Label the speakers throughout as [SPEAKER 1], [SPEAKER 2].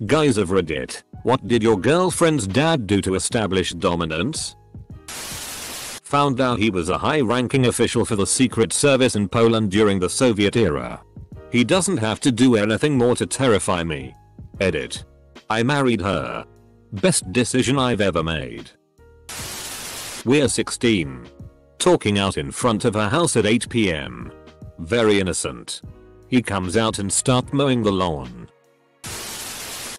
[SPEAKER 1] Guys of Reddit, what did your girlfriend's dad do to establish dominance? Found out he was a high-ranking official for the Secret Service in Poland during the Soviet era. He doesn't have to do anything more to terrify me. Edit. I married her. Best decision I've ever made. We're 16. Talking out in front of her house at 8 PM. Very innocent. He comes out and starts mowing the lawn.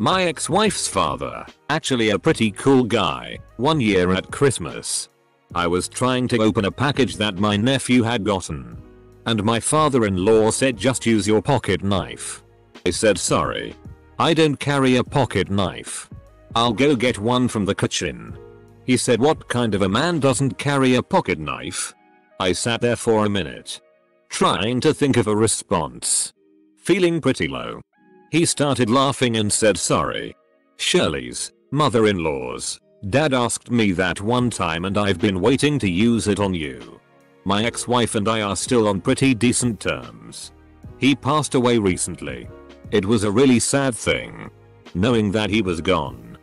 [SPEAKER 1] My ex-wife's father, actually a pretty cool guy, one year at Christmas. I was trying to open a package that my nephew had gotten. And my father-in-law said just use your pocket knife. I said sorry. I don't carry a pocket knife. I'll go get one from the kitchen. He said what kind of a man doesn't carry a pocket knife? I sat there for a minute. Trying to think of a response. Feeling pretty low. He started laughing and said sorry. Shirley's, mother-in-law's, dad asked me that one time and I've been waiting to use it on you. My ex-wife and I are still on pretty decent terms. He passed away recently. It was a really sad thing. Knowing that he was gone.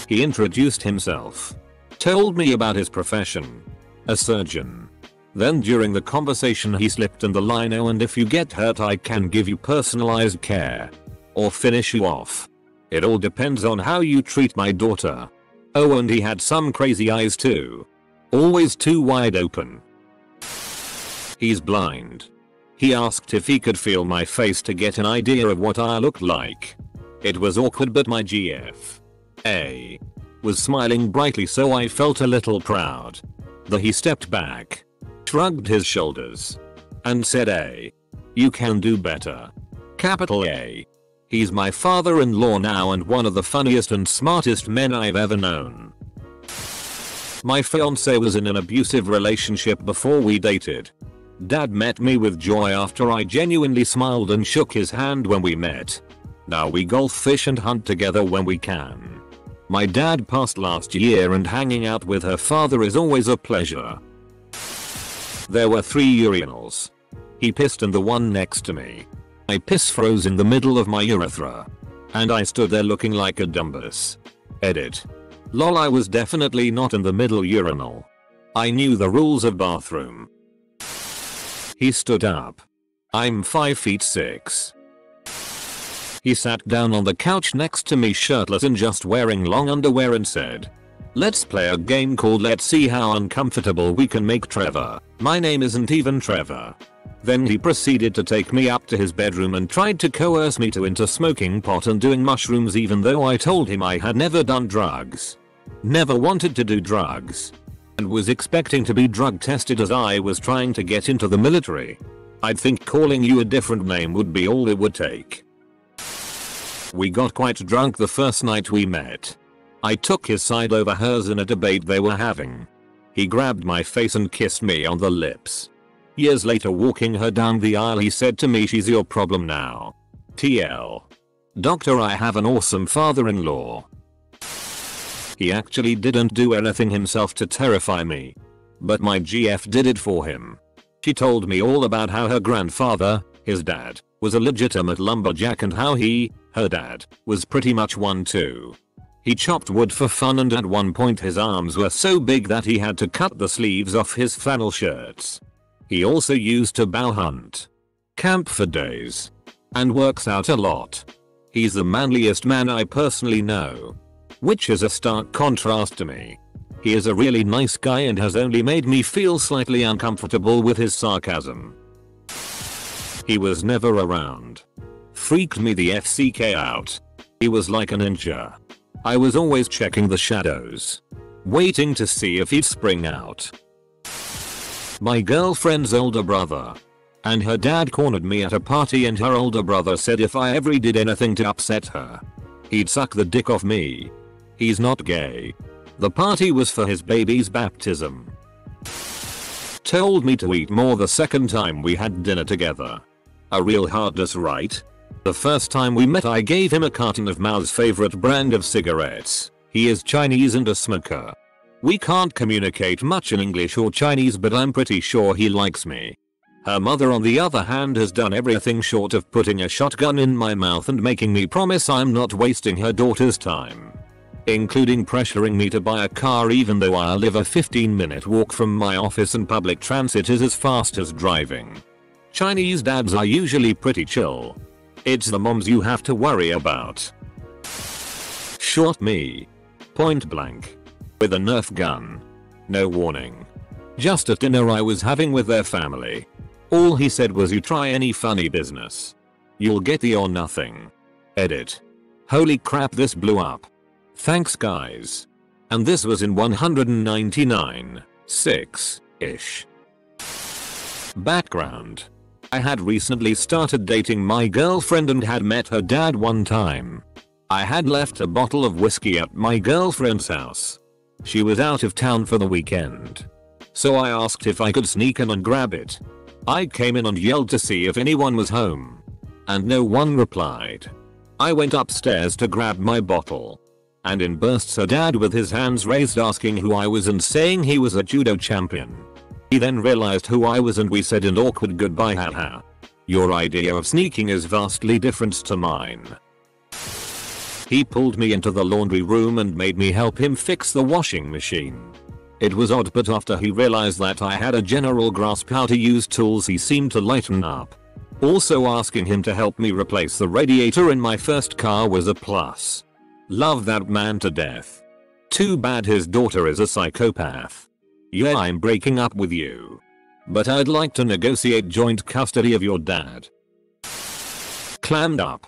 [SPEAKER 1] He introduced himself. Told me about his profession. A surgeon. Then during the conversation he slipped in the line, oh, and if you get hurt I can give you personalized care. Or finish you off. It all depends on how you treat my daughter. Oh, and he had some crazy eyes too. Always too wide open. He's blind. He asked if he could feel my face to get an idea of what I looked like. It was awkward, but my GF.A. was smiling brightly, so I felt a little proud. He stepped back. Shrugged his shoulders. And said, "A. You can do better." Capital A. He's my father-in-law now and one of the funniest and smartest men I've ever known. My fiance was in an abusive relationship before we dated. Dad met me with joy after I genuinely smiled and shook his hand when we met. Now we golf, fish and hunt together when we can. My dad passed last year and hanging out with her father is always a pleasure. There were 3 urinals. He pissed in the one next to me. My piss froze in the middle of my urethra. And I stood there looking like a dumbass. Edit. Lol, I was definitely not in the middle urinal. I knew the rules of bathroom. He stood up. I'm 5'6". He sat down on the couch next to me shirtless and just wearing long underwear and said, "Let's play a game called Let's See How Uncomfortable We Can Make Trevor. My name isn't even Trevor." Then he proceeded to take me up to his bedroom and tried to coerce me into smoking pot and doing mushrooms, even though I told him I had never done drugs. Never wanted to do drugs. And was expecting to be drug tested as I was trying to get into the military. I'd think calling you a different name would be all it would take. We got quite drunk the first night we met. I took his side over hers in a debate they were having. He grabbed my face and kissed me on the lips. Years later, walking her down the aisle, he said to me, "She's your problem now. TL. Doctor, I have an awesome father-in-law." He actually didn't do anything himself to terrify me. But my GF did it for him. She told me all about how her grandfather, his dad, was a legitimate lumberjack and how her dad, was pretty much one too. He chopped wood for fun and at one point his arms were so big that he had to cut the sleeves off his flannel shirts. He also used to bow hunt, camp for days, and works out a lot. He's the manliest man I personally know. Which is a stark contrast to me. He is a really nice guy and has only made me feel slightly uncomfortable with his sarcasm. He was never around. Freaked me the FCK out. He was like a ninja. I was always checking the shadows. Waiting to see if he'd spring out. My girlfriend's older brother. And her dad cornered me at a party and her older brother said if I ever did anything to upset her, he'd suck the dick off me. He's not gay. The party was for his baby's baptism. Told me to eat more the second time we had dinner together. A real hardness, right? The first time we met I gave him a carton of Mao's favorite brand of cigarettes. He is Chinese and a smoker. We can't communicate much in English or Chinese, but I'm pretty sure he likes me. Her mother on the other hand has done everything short of putting a shotgun in my mouth and making me promise I'm not wasting her daughter's time. Including pressuring me to buy a car even though I live a 15-minute walk from my office and public transit is as fast as driving. Chinese dads are usually pretty chill. It's the moms you have to worry about. Shot me. Point blank. With a Nerf gun. No warning. Just at dinner I was having with their family. All he said was, "You try any funny business. You'll get the or nothing." Edit. Holy crap, this blew up. Thanks guys. And this was in 199.6-ish. Background. I had recently started dating my girlfriend and had met her dad one time. I had left a bottle of whiskey at my girlfriend's house. She was out of town for the weekend. So I asked if I could sneak in and grab it. I came in and yelled to see if anyone was home. And no one replied. I went upstairs to grab my bottle. And in bursts her dad with his hands raised asking who I was and saying he was a judo champion. He then realized who I was and we said an awkward goodbye, haha. Your idea of sneaking is vastly different to mine. He pulled me into the laundry room and made me help him fix the washing machine. It was odd, but after he realized that I had a general grasp how to use tools he seemed to lighten up. Also asking him to help me replace the radiator in my first car was a plus. Love that man to death. Too bad his daughter is a psychopath. Yeah, I'm breaking up with you. But I'd like to negotiate joint custody of your dad. Clammed up.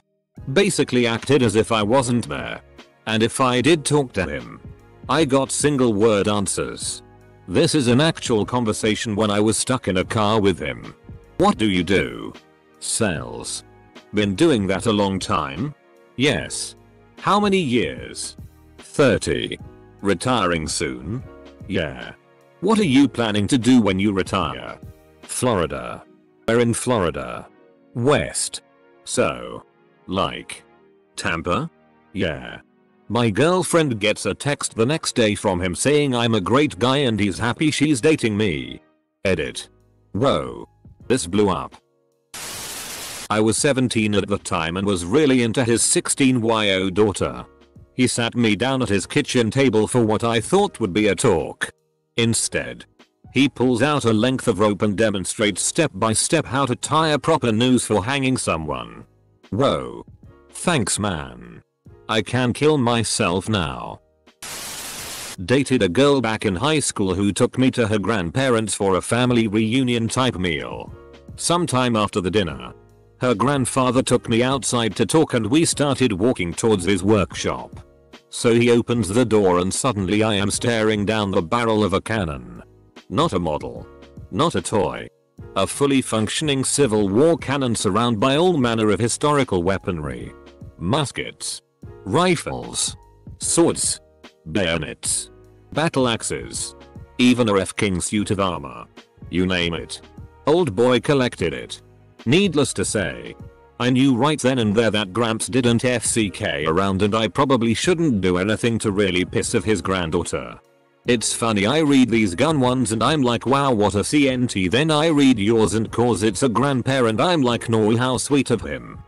[SPEAKER 1] Basically acted as if I wasn't there. And if I did talk to him, I got single word answers. This is an actual conversation when I was stuck in a car with him. What do you do? Sales. Been doing that a long time? Yes. How many years? 30. Retiring soon? Yeah. What are you planning to do when you retire? Florida. We're in Florida. West. So. Like. Tampa? Yeah. My girlfriend gets a text the next day from him saying I'm a great guy and he's happy she's dating me. Edit. Whoa. This blew up. I was 17 at the time and was really into his 16-year-old daughter. He sat me down at his kitchen table for what I thought would be a talk. Instead, he pulls out a length of rope and demonstrates step by step how to tie a proper noose for hanging someone. Whoa. Thanks man. I can kill myself now. Dated a girl back in high school who took me to her grandparents for a family reunion type meal. Sometime after the dinner, her grandfather took me outside to talk and we started walking towards his workshop. So he opens the door and suddenly I am staring down the barrel of a cannon. Not a model. Not a toy. A fully functioning Civil War cannon surrounded by all manner of historical weaponry. Muskets. Rifles. Swords. Bayonets. Battle axes. Even a F-King suit of armor. You name it. Old boy collected it. Needless to say, I knew right then and there that Gramps didn't FCK around and I probably shouldn't do anything to really piss off his granddaughter. It's funny, I read these gun ones and I'm like wow what a CNT, then I read yours and cause it's a grandparent I'm like no how sweet of him.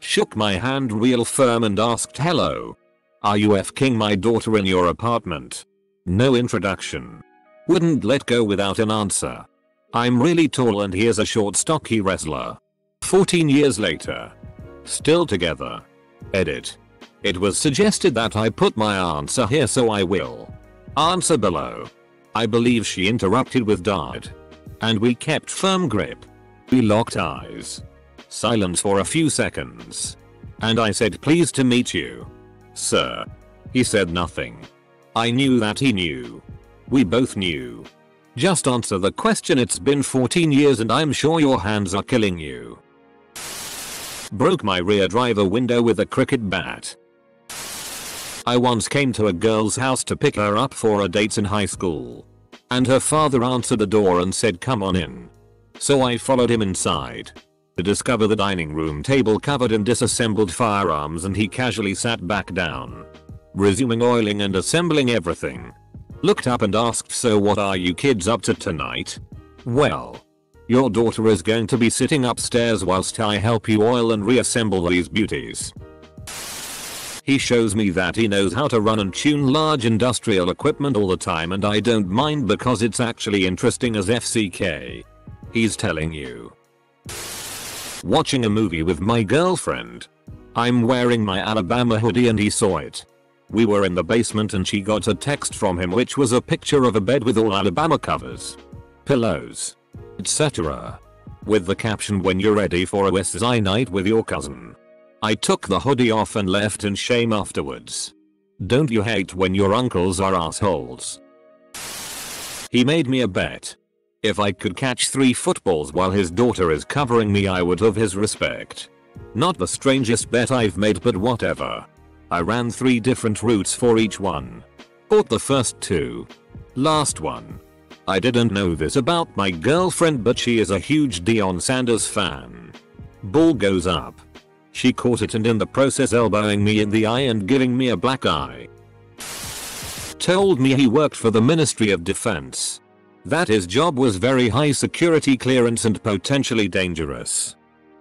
[SPEAKER 1] Shook my hand real firm and asked hello. Are you F-king my daughter in your apartment? No introduction. Wouldn't let go without an answer. I'm really tall and here's a short stocky wrestler. 14 years later. Still together. Edit. It was suggested that I put my answer here so I will. Answer below. I believe she interrupted with dad. And we kept firm grip. We locked eyes. Silence for a few seconds. And I said pleased to meet you. Sir. He said nothing. I knew that he knew. We both knew. Just answer the question, it's been 14 years and I'm sure your hands are killing you. Broke my rear driver window with a cricket bat. I once came to a girl's house to pick her up for a date in high school. And her father answered the door and said come on in. So I followed him inside. To discover the dining room table covered in disassembled firearms and he casually sat back down. Resuming oiling and assembling everything. Looked up and asked so what are you kids up to tonight? Well. Your daughter is going to be sitting upstairs whilst I help you oil and reassemble these beauties. He shows me that he knows how to run and tune large industrial equipment all the time, and I don't mind because it's actually interesting as FCK. He's telling you. Watching a movie with my girlfriend. I'm wearing my Alabama hoodie and he saw it. We were in the basement and she got a text from him which was a picture of a bed with all Alabama covers, pillows, etc. with the caption, "When you're ready for a SI night with your cousin." I took the hoodie off and left in shame afterwards. Don't you hate when your uncles are assholes? He made me a bet. If I could catch 3 footballs while his daughter is covering me, I would have his respect. Not the strangest bet I've made, but whatever. I ran 3 different routes for each one. Bought the first 2. Last one. I didn't know this about my girlfriend, but she is a huge Deion Sanders fan. Ball goes up. She caught it and in the process elbowing me in the eye and giving me a black eye. Told me he worked for the Ministry of Defense. That his job was very high security clearance and potentially dangerous.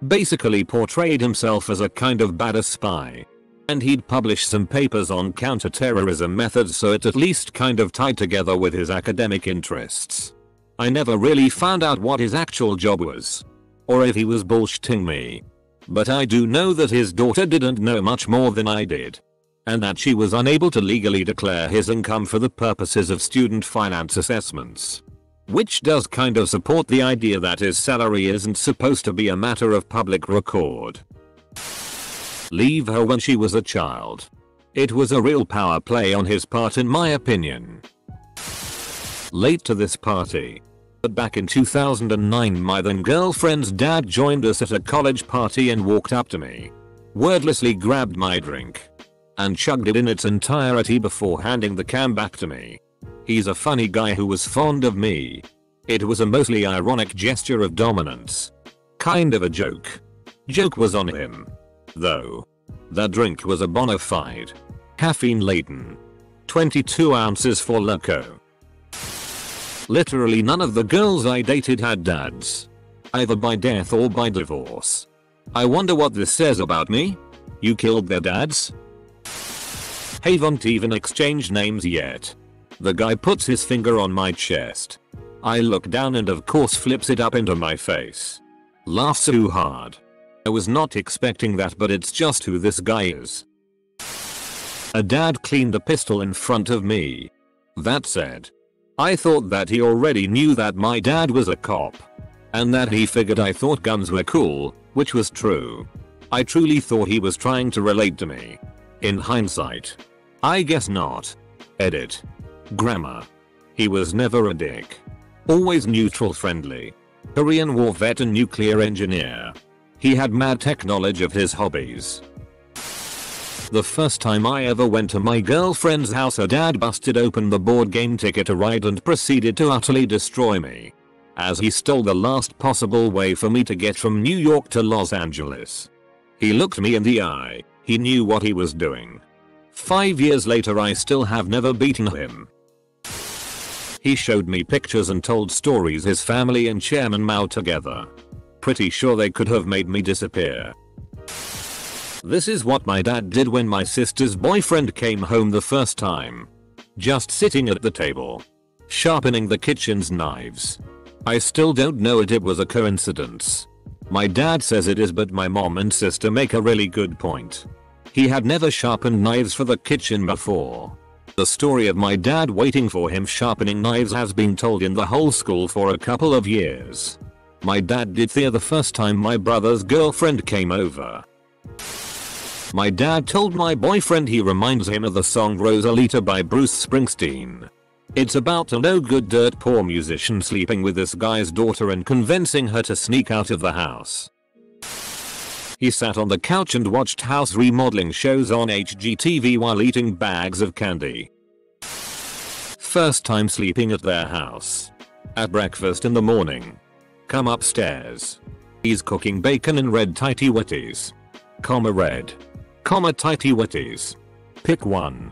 [SPEAKER 1] Basically portrayed himself as a kind of badass spy. And he'd published some papers on counterterrorism methods, so it at least kind of tied together with his academic interests. I never really found out what his actual job was. Or if he was bullshitting me. But I do know that his daughter didn't know much more than I did. And that she was unable to legally declare his income for the purposes of student finance assessments. Which does kind of support the idea that his salary isn't supposed to be a matter of public record. Leave her when she was a child. It was a real power play on his part in my opinion. Late to this party. But back in 2009 my then girlfriend's dad joined us at a college party and walked up to me. Wordlessly grabbed my drink. And chugged it in its entirety before handing the can back to me. He's a funny guy who was fond of me. It was a mostly ironic gesture of dominance. Kind of a joke. Joke was on him. Though. That drink was a bona fide. Caffeine laden. 22 ounces for Loco. Literally none of the girls I dated had dads. Either by death or by divorce. I wonder what this says about me? You killed their dads? Haven't even exchanged names yet. The guy puts his finger on my chest. I look down and of course flips it up into my face. Laughs too hard. I was not expecting that, but it's just who this guy is. A dad cleaned a pistol in front of me. That said, I thought that he already knew that my dad was a cop. And that he figured I thought guns were cool, which was true. I truly thought he was trying to relate to me. In hindsight. I guess not. Edit. Grammar. He was never a dick. Always neutral friendly. Korean War vet and nuclear engineer. He had mad tech knowledge of his hobbies. The first time I ever went to my girlfriend's house, her dad busted open the board game ticket to ride and proceeded to utterly destroy me. As he stole the last possible way for me to get from New York to Los Angeles. He looked me in the eye. He knew what he was doing. 5 years later I still have never beaten him. He showed me pictures and told stories his family and Chairman Mao together. Pretty sure they could have made me disappear. This is what my dad did when my sister's boyfriend came home the first time. Just sitting at the table. Sharpening the kitchen's knives. I still don't know if it was a coincidence. My dad says it is, but my mom and sister make a really good point. He had never sharpened knives for the kitchen before. The story of my dad waiting for him sharpening knives has been told in the whole school for a couple of years. My dad did the first time my brother's girlfriend came over. My dad told my boyfriend he reminds him of the song Rosalita by Bruce Springsteen. It's about a no good dirt poor musician sleeping with this guy's daughter and convincing her to sneak out of the house. He sat on the couch and watched house remodeling shows on HGTV while eating bags of candy. First time sleeping at their house. At breakfast in the morning. Come upstairs. He's cooking bacon and red tighty whities. Comma red. Comma tighty whities. Pick one.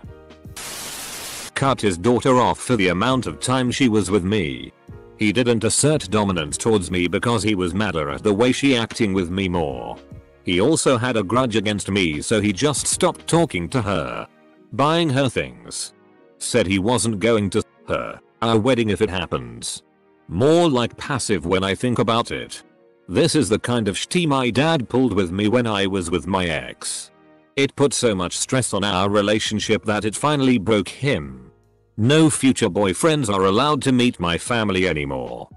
[SPEAKER 1] Cut his daughter off for the amount of time she was with me. He didn't assert dominance towards me because he was madder at the way she acting with me more. He also had a grudge against me, so he just stopped talking to her. Buying her things. Said he wasn't going to her our wedding if it happens. More like passive when I think about it. This is the kind of shit my dad pulled with me when I was with my ex. It put so much stress on our relationship that it finally broke him. No future boyfriends are allowed to meet my family anymore.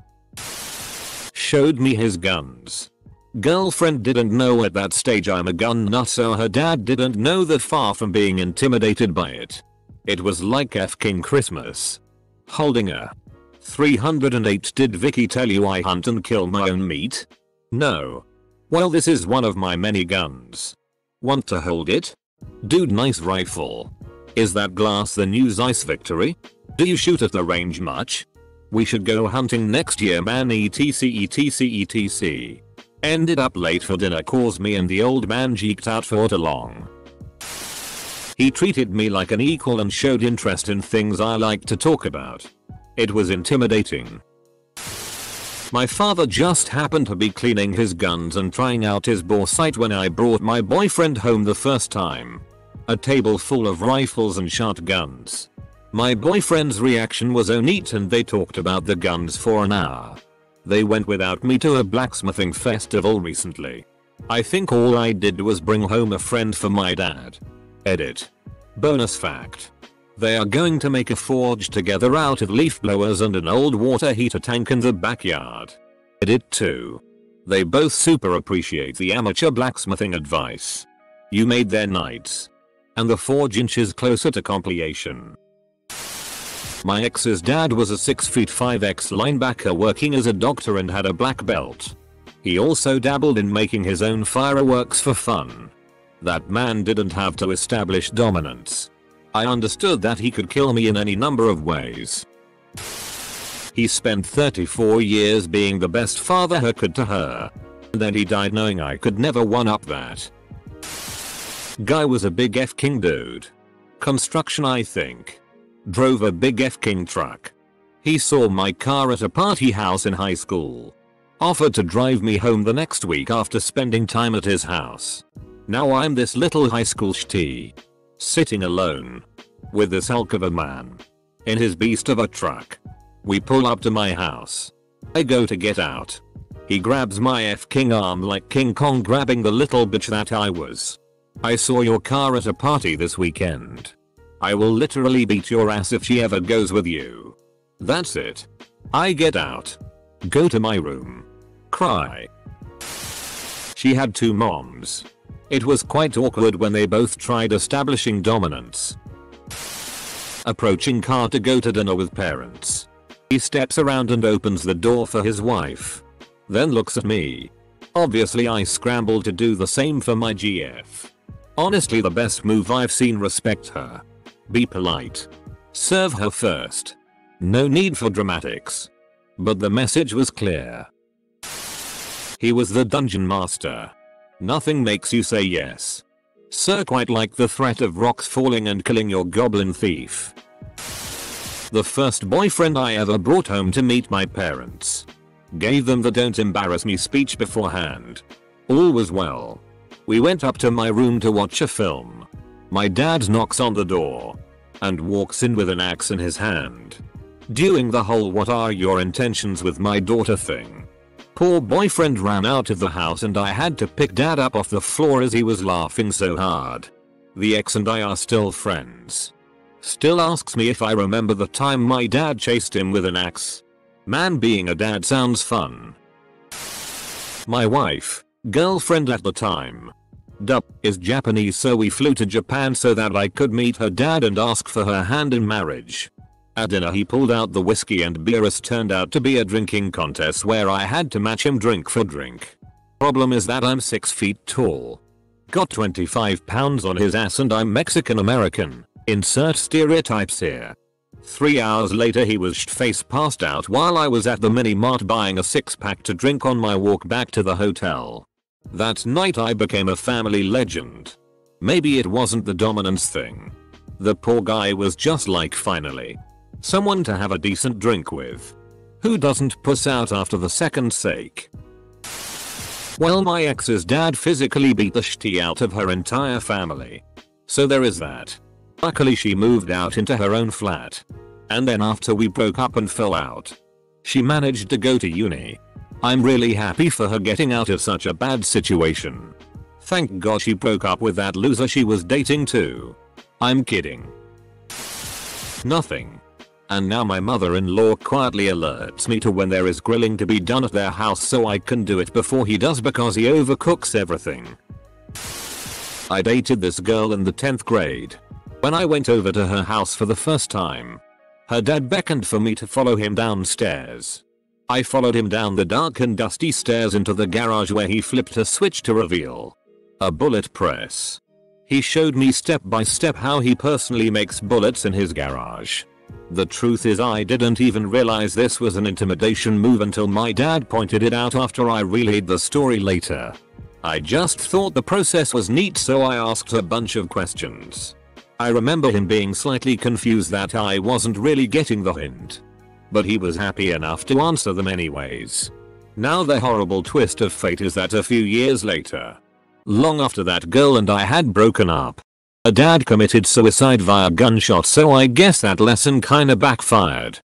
[SPEAKER 1] Showed me his guns. Girlfriend didn't know at that stage I'm a gun nut, so her dad didn't know that. Far from being intimidated by it. It was like F-King Christmas. Holding a 308. Did Vicky tell you I hunt and kill my own meat? No. Well, this is one of my many guns. Want to hold it? Dude, nice rifle. Is that glass the new Zeiss Victory? Do you shoot at the range much? We should go hunting next year, man. etc. Ended up late for dinner cause me and the old man geeked out for too long. He treated me like an equal and showed interest in things I like to talk about. It was intimidating. My father just happened to be cleaning his guns and trying out his bore sight when I brought my boyfriend home the first time. A table full of rifles and shotguns. My boyfriend's reaction was oh neat, and they talked about the guns for an hour. They went without me to a blacksmithing festival recently. I think all I did was bring home a friend for my dad. Edit. Bonus fact. They are going to make a forge together out of leaf blowers and an old water heater tank in the backyard. Edit 2. They both super appreciate the amateur blacksmithing advice. You made their nights. And the forge inches closer to completion. My ex's dad was a 6'5" ex-linebacker working as a doctor and had a black belt. He also dabbled in making his own fireworks for fun. That man didn't have to establish dominance. I understood that he could kill me in any number of ways. He spent 34 years being the best father he could to her. Then he died knowing I could never one-up that. Guy was a big F-King dude. Construction, I think. Drove a big F-King truck. He saw my car at a party house in high school. Offered to drive me home the next week after spending time at his house. Now I'm this little high school shitty. Sitting alone. With this hulk of a man. In his beast of a truck. We pull up to my house. I go to get out. He grabs my F-King arm like King Kong grabbing the little bitch that I was. I saw your car at a party this weekend. I will literally beat your ass if she ever goes with you. That's it. I get out. Go to my room. Cry. She had 2 moms. It was quite awkward when they both tried establishing dominance. Approaching car to go to dinner with parents. He steps around and opens the door for his wife. Then looks at me. Obviously I scrambled to do the same for my GF. Honestly the best move I've seen. Respect her. Be polite. Serve her first. No need for dramatics. But the message was clear. He was the dungeon master. Nothing makes you say yes. Sir, quite like the threat of rocks falling and killing your goblin thief. The first boyfriend I ever brought home to meet my parents. Gave them the don't embarrass me speech beforehand. All was well. We went up to my room to watch a film. My dad knocks on the door. And walks in with an axe in his hand. Doing the whole what are your intentions with my daughter thing. Poor boyfriend ran out of the house and I had to pick dad up off the floor as he was laughing so hard. The ex and I are still friends. Still asks me if I remember the time my dad chased him with an axe. Man, being a dad sounds fun. My wife, girlfriend at the time, is Japanese, so we flew to Japan so that I could meet her dad and ask for her hand in marriage. At dinner he pulled out the whiskey and beer. It turned out to be a drinking contest where I had to match him drink for drink. Problem is that I'm 6 feet tall. Got 25 pounds on his ass and I'm Mexican American. Insert stereotypes here. 3 hours later he was shit-faced passed out while I was at the mini mart buying a 6-pack to drink on my walk back to the hotel. That night I became a family legend. Maybe it wasn't the dominance thing. The poor guy was just like finally someone to have a decent drink with. Who doesn't puss out after the second sake? Well, my ex's dad physically beat the shit out of her entire family. So there is that. Luckily she moved out into her own flat. And then after we broke up and fell out, she managed to go to uni. I'm really happy for her getting out of such a bad situation. Thank God she broke up with that loser she was dating too. I'm kidding. Nothing. And now my mother-in-law quietly alerts me to when there is grilling to be done at their house so I can do it before he does because he overcooks everything. I dated this girl in the 10th grade. When I went over to her house for the first time, her dad beckoned for me to follow him downstairs. I followed him down the dark and dusty stairs into the garage where he flipped a switch to reveal a bullet press. He showed me step by step how he personally makes bullets in his garage. The truth is I didn't even realize this was an intimidation move until my dad pointed it out after I relayed the story later. I just thought the process was neat so I asked a bunch of questions. I remember him being slightly confused that I wasn't really getting the hint. But he was happy enough to answer them anyways. Now the horrible twist of fate is that a few years later, long after that girl and I had broken up, a dad committed suicide via gunshot, so I guess that lesson kinda backfired.